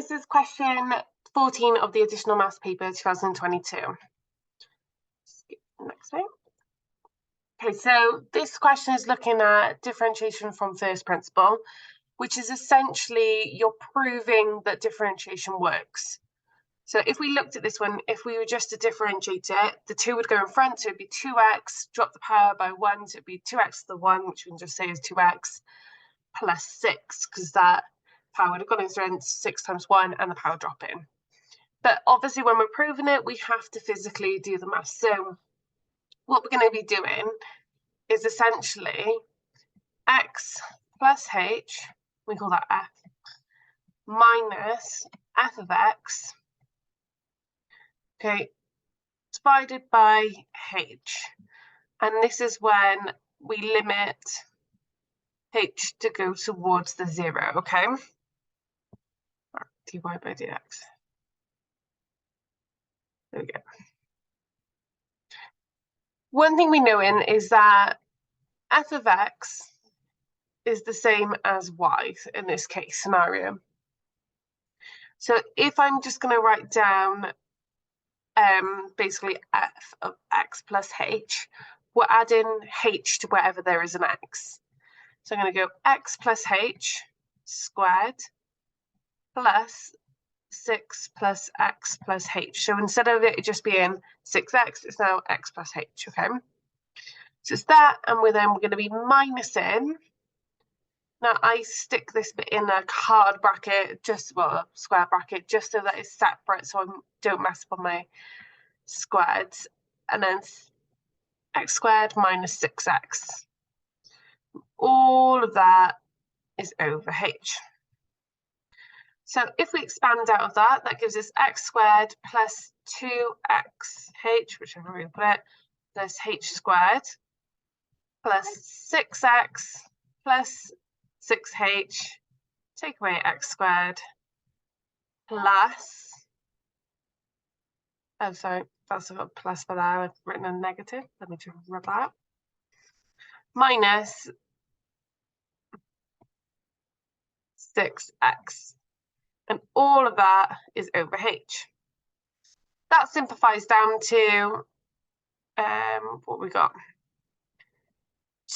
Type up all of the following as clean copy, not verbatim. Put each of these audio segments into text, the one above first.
This is question 14 of the additional maths paper 2022. Next one. Okay, so this question is looking at differentiation from first principle, which is essentially you're proving that differentiation works. So if we looked at this one, if we were just to differentiate it, the 2 would go in front, so it'd be 2x, drop the power by 1, so it'd be 2x to the 1, which we can just say is 2x, plus 6, because that power would have gone in front, 6 times 1, and the power drop in. But obviously when we're proving it, we have to physically do the math. So what we're going to be doing is essentially x plus h, we call that f, minus f of x, okay, divided by h. And this is when we limit h to go towards the 0, okay? dy by dx. There we go. One thing we know is that f of x is the same as y in this case scenario. So if I'm just going to write down basically f of x plus h, we're adding h to wherever there is an x. So I'm going to go x plus h squared plus 6 plus x plus h. So instead of it just being 6x, it's now x plus h, okay? So it's that, and we're going to be minusing. Now I stick this bit in a hard bracket, a square bracket, just so that it's separate, so I don't mess up on my squareds. And then x squared minus 6x. All of that is over h. So if we expand out of that, that gives us x squared plus 2xh, whichever way we put it, plus h squared, plus 6x plus 6h, take away x squared, plus, oh sorry, that's a plus for that, I've written a negative, let me just rub that out, minus 6x. And all of that is over h. That simplifies down to what we got,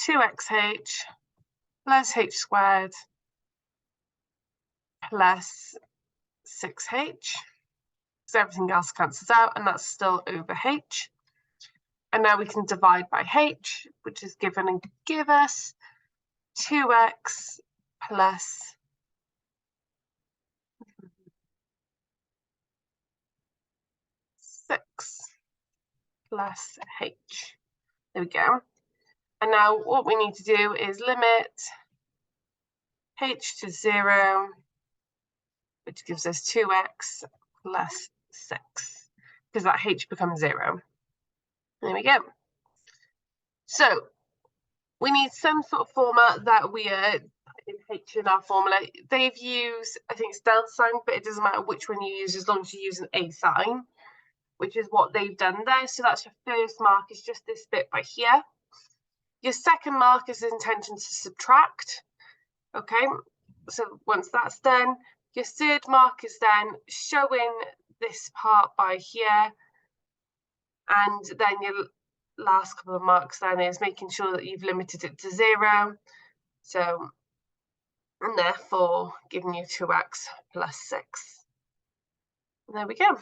2xh plus h squared plus 6h, because everything else cancels out, and that's still over h. And now we can divide by h, which is given and give us 2x plus 6 plus h. There we go. And now what we need to do is limit h to 0, which gives us 2x plus 6, because that h becomes 0. There we go. So we need some sort of formula that we are in h in our formula. They've used, I think it's delta sign, but it doesn't matter which one you use as long as you use an a sign, which is what they've done there. So that's your first mark, is just this bit by here. Your second mark is the intention to subtract. Okay, so once that's done, your third mark is then showing this part by here, and then your last couple of marks then is making sure that you've limited it to 0. So, and therefore giving you 2x plus 6. And there we go.